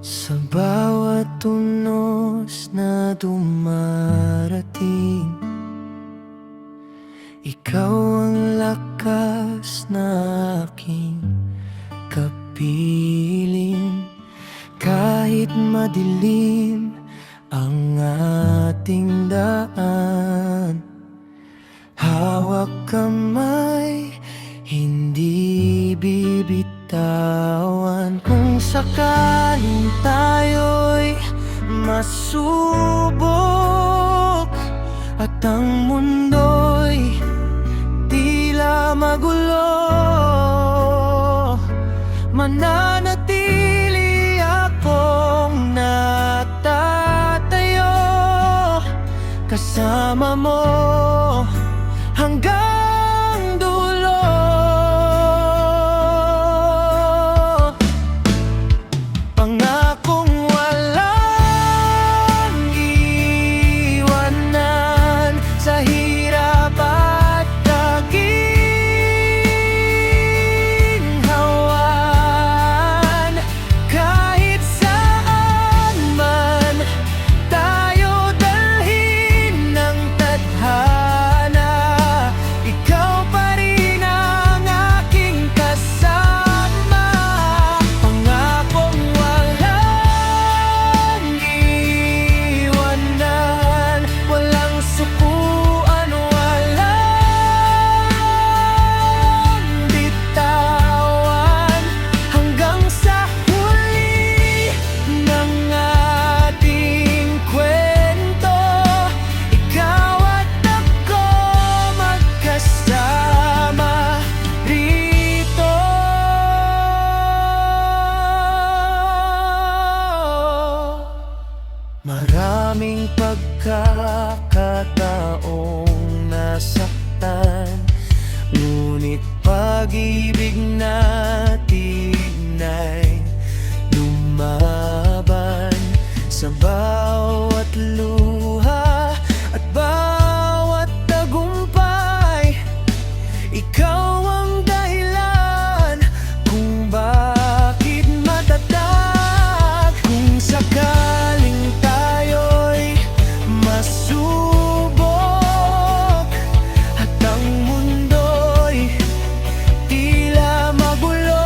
Sa bawat tunos na dumarating, ikaw ang lakas na aking kapiling. Kahit madilim ang ating daan, hawak kamay, hindi bibitawan. Kung sakaling tayo'y masubok at ang mundo'y tila magulo, mananatili akong natatayo kasama mo hanggang dulo. Pangakong walang iwanan sa hirap at kaginhawan. Kahit saan man tayo dalhin ng tadhana, ikaw pa rin ang aking kasama. Pangakong walang iwanan, walang sukuan, walang bitawan, hanggang sa huli ng ating kwento, ikaw at ako magkasama rito. Maraming pagkakataong nasaktan, ngunit pag-ibig natin ay lumaban. Sa bawat luha at bawat tagumpay, ikaw ang dahilan kung bakit matatag. Kung sakaling tayo'y masubok at ang mundo'y tila magulo,